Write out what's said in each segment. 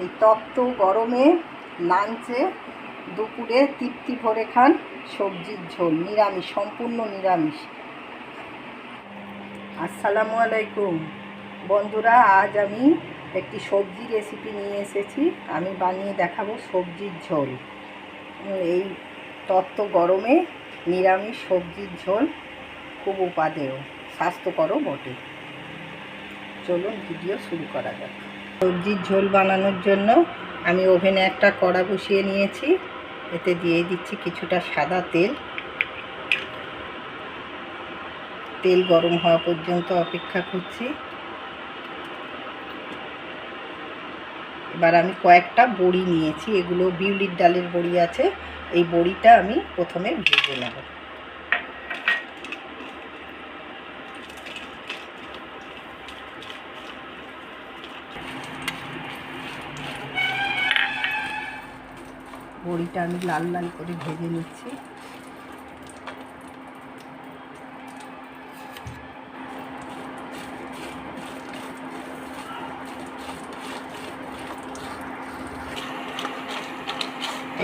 এই তপ্ত গরমে লাঞ্চে দুপুরে তৃপ্তি ভরে খান সবজির ঝোল, নিরামিষ, সম্পূর্ণ নিরামিষ। আসসালামু আলাইকুম বন্ধুরা, আজ আমি একটি সবজি রেসিপি নিয়ে এসেছি। আমি বানিয়ে দেখাবো সবজির ঝোল। এই তপ্ত গরমে নিরামিষ সবজির ঝোল খুব উপাদেয়, স্বাস্থ্যকরও বটে। চলুন ভিডিও শুরু করা যাক। সবজির ঝোল বানানোর জন্য আমি ওভেনে একটা কড়া বসিয়ে নিয়েছি। এতে দিয়ে দিচ্ছি কিছুটা সাদা তেল। তেল গরম হওয়া পর্যন্ত অপেক্ষা করছি। এবার আমি কয়েকটা বড়ি নিয়েছি, এগুলো বিউলির ডালের বড়ি আছে। এই বড়িটা আমি প্রথমে ভেজে নেব। বড়িটা আমি লাল লাল করে ভেজে নিচ্ছি।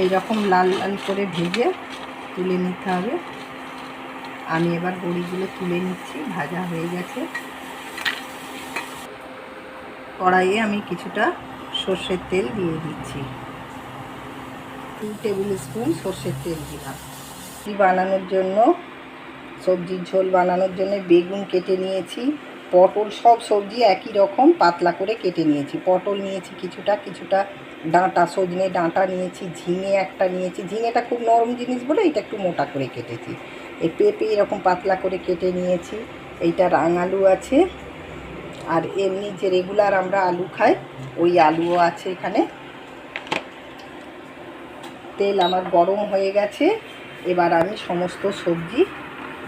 এই রকম লাল লাল করে ভেজে তুলে নিতে হবে। আমি এবার বড়িগুলো তুলে নিচ্ছি, ভাজা হয়ে গেছে। কড়াইয়ে আমি কিছুটা সর্ষের তেল দিয়ে দিচ্ছি, 2 টেবিল স্পুন সর্ষের তেল দিলাম। বানানোর জন্য, সবজির ঝোল বানানোর জন্য বেগুন কেটে নিয়েছি, পটল, সব সবজি একই রকম পাতলা করে কেটে নিয়েছি। পটল নিয়েছি কিছুটা ডাঁটা, সজনে ডাঁটা নিয়েছি, ঝিঙে একটা নিয়েছি। ঝিঙেটা খুব নরম জিনিস বলে এটা একটু মোটা করে কেটেছি। এই পেঁপে এরকম পাতলা করে কেটে নিয়েছি। এইটা রাঙালু আছে, আর এমনি যে রেগুলার আমরা আলু খাই ওই আলুও আছে এখানে। তেল আমার গরম হয়ে গেছে, এবার আমি সমস্ত সবজি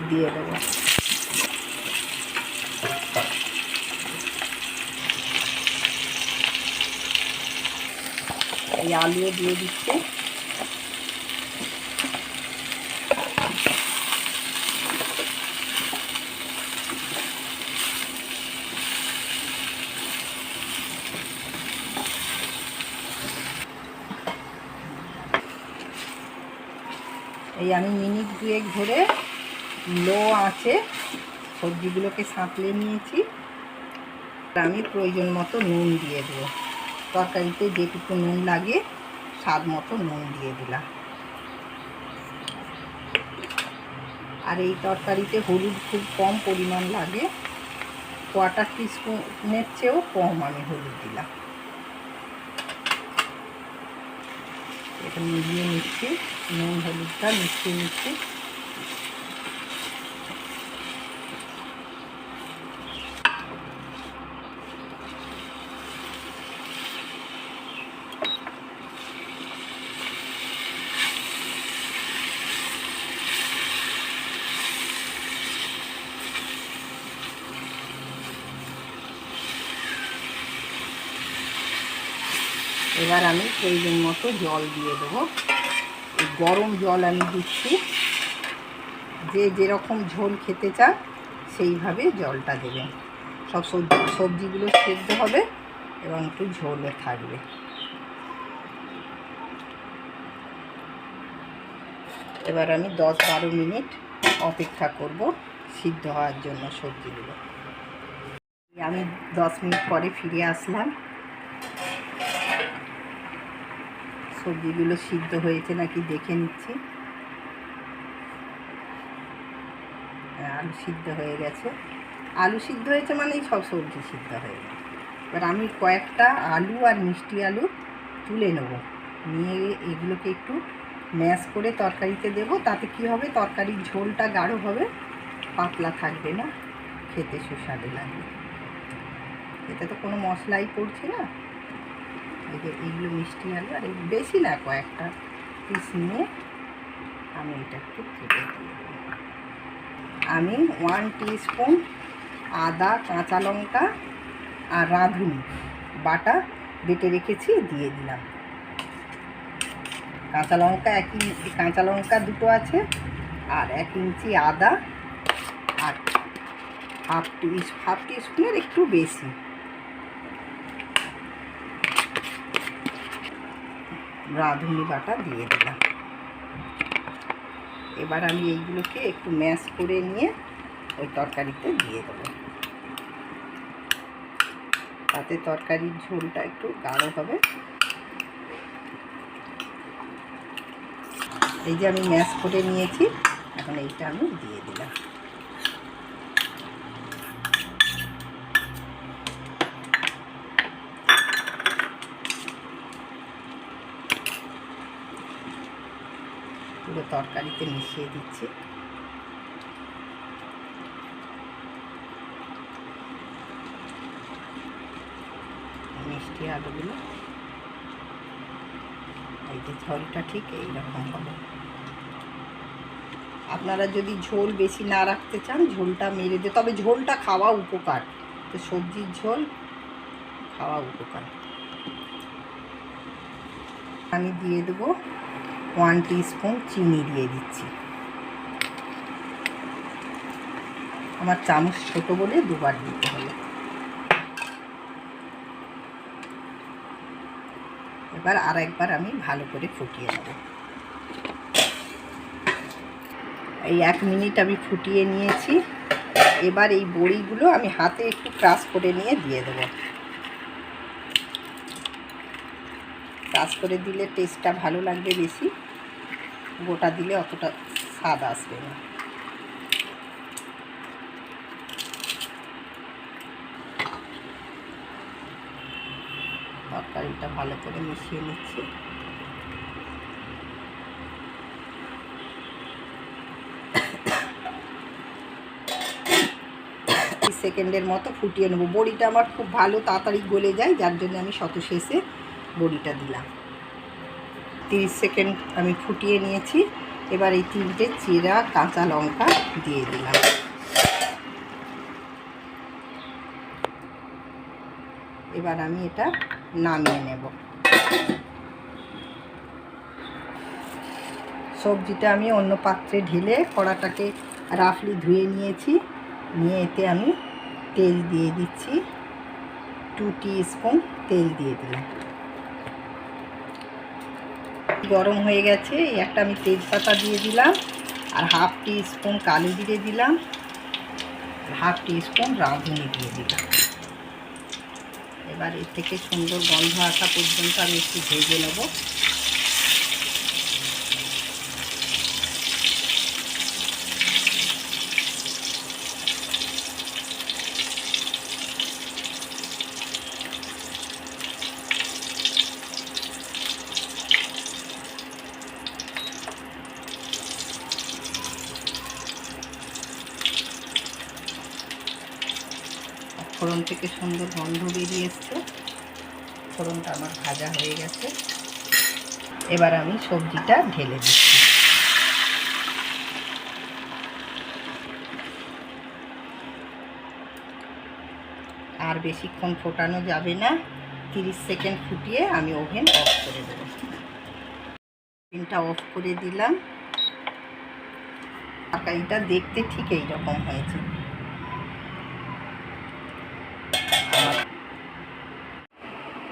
দিয়ে দেবো। এই আলুও দিয়ে দিচ্ছে। এই আমি মিনিট 2 ধরে লো আঁচে সবজিগুলোকে সাঁতলে নিয়েছি। আমি প্রয়োজন মতো নুন দিয়ে দেবো। তরকারিতে যেটুকু নুন লাগে স্বাদ মতো নুন দিয়ে দিলাম। আর এই তরকারিতে হলুদ খুব কম পরিমাণ লাগে, 1/4 টিস্পুনের চেয়েও কম আমি হলুদ দিলাম। এটা মিলিয়ে নিচ্ছি, নুন হলুদটা মিশিয়ে নিচ্ছি। এবার আমি প্রয়োজন মতো জল দিয়ে দেবো। এই গরম জল আমি দিচ্ছি। যে যেরকম ঝোল খেতে চান সেইভাবে জলটা দেবেন। সব সবজিগুলো সেদ্ধ হবে এবং একটু ঝোলও থাকবে। এবার আমি 10-12 মিনিট অপেক্ষা করব সিদ্ধ হওয়ার জন্য সবজিগুলো। আমি 10 মিনিট পরে ফিরে আসলাম। সবজিগুলো সিদ্ধ হয়েছে নাকি দেখে নিচ্ছি। আলু সিদ্ধ হয়ে গেছে। আলু সিদ্ধ হয়েছে মানেই সব সবজি সিদ্ধ হয়ে গেছে। এবার আমি কয়েকটা আলু আর মিষ্টি আলু তুলে নেব, নিয়ে এগুলোকে একটু ম্যাশ করে তরকারিতে দেব। তাতে কি হবে, তরকারির ঝোলটা গাঢ় হবে, পাতলা থাকবে না, খেতে সুস্বাদু লাগবে। এতে তো কোনো মশলাই পড়ছে না। এই যে এইগুলো মিষ্টি আলু, আর বেশি না, কয়েকটা পিস নিয়ে আমি এটা একটু কেটে দিয়ে দেবো। আমি 1 টিস্পুন আদা, কাঁচা লঙ্কা আর রাঁধুনি বাটা বেটে রেখেছি দিয়ে দিলাম। কাঁচা লঙ্কা 2 আছে, আর 1 ইঞ্চি আদা, আর হাফ টিস্পুনের একটু বেশি রাঁধুনি বাটা দিয়ে দিলাম। এবার আমি এইগুলোকে একটু ম্যাশ করে নিয়ে ওই তরকারিতে দিয়ে দেবো, তাতে তরকারির ঝোলটা একটু গাঢ় হবে। এই যে আমি ম্যাশ করে নিয়েছি, এখন এইটা আমি দিয়ে দিলাম। পুরো তরকারিতে মিশিয়ে দিচ্ছি। মিষ্টি আলুগুলো, এই যে ঝোলটা ঠিক এইরকম হবে। আপনারা যদি ঝোল বেশি না রাখতে চান ঝোলটা মেরে দিয়ে, তবে ঝোলটা খাওয়া উপকার, তো সবজির ঝোল খাওয়া উপকার। আমি দিয়ে দেবো 1 টিস্পুন চিনি দিয়ে দিচ্ছি। আমার চামচ ছোটো বলে দুবার দিতে হবে। এবার আর একবার আমি ভালো করে ফুটিয়ে নেব। এই 1 মিনিট আমি ফুটিয়ে নিয়েছি। এবার এই বড়িগুলো আমি হাতে একটু ক্রাশ করে নিয়ে দিয়ে দেবো। ক্রাশ করে দিলে টেস্টটা ভালো লাগবে বেশি, গোটা দিলে অতটা স্বাদ আসবে না। তরকারিটা ভালো করে মিশিয়ে নিচ্ছি। সেকেন্ডের মতো ফুটিয়ে নেব। বড়িটা আমার খুব ভালো তাড়াতাড়ি গলে যায়, যার জন্য আমি শত শেষে বড়িটা দিলাম। 30 সেকেন্ড আমি ফুটিয়ে নিয়েছি। এবার এই 3টে চিরা কাঁচা লঙ্কা দিয়ে দিলাম। এবার আমি এটা নামিয়ে নেব। সবজিটা আমি অন্য পাত্রে ঢেলে কড়াটাকে রাফলি ধুয়ে নিয়েছি। নিয়ে এতে আমি তেল দিয়ে দিচ্ছি। 2 টিস্পুন তেল দিয়ে দিলাম। গরম হয়ে গেছে, এই একটা আমি তেজপাতা দিয়ে দিলাম, আর 1/2 টিস্পুন কালো জিরে দিলাম, 1/2 টিস্পুন রাঁধুনি দিয়ে দিলাম। এবার এর থেকে সুন্দর গন্ধ আসা পর্যন্ত আমি একটু ভেজে নেব। ফোড়ন থেকে সুন্দর গন্ধ বেরিয়ে এসছে। ফোড়নটা আমার ভাজা হয়ে গেছে। এবার আমি সবজিটা ঢেলে দিচ্ছি। আর বেশিক্ষণ ফোটানো যাবে না, 30 সেকেন্ড ফুটিয়ে আমি ওভেন অফ করে দেবো। ওভেনটা অফ করে দিলাম। তরকারিটা দেখতে ঠিক এইরকম হয়েছে।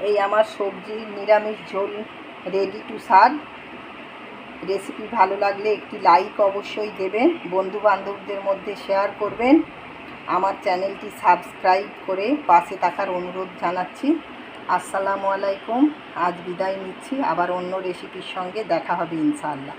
এই আমার সবজি নিরামিষ ঝোল রেডি টু সার্ভ। রেসিপি ভালো লাগলে একটি লাইক অবশ্যই দেবেন, বন্ধু বান্ধবদের মধ্যে শেয়ার করবেন। আমার চ্যানেলটি সাবস্ক্রাইব করে পাশে থাকার অনুরোধ জানাচ্ছি। আসসালামু আলাইকুম। আজ বিদায় নিচ্ছি, আবার অন্য রেসিপির সঙ্গে দেখা হবে ইনশাআল্লাহ।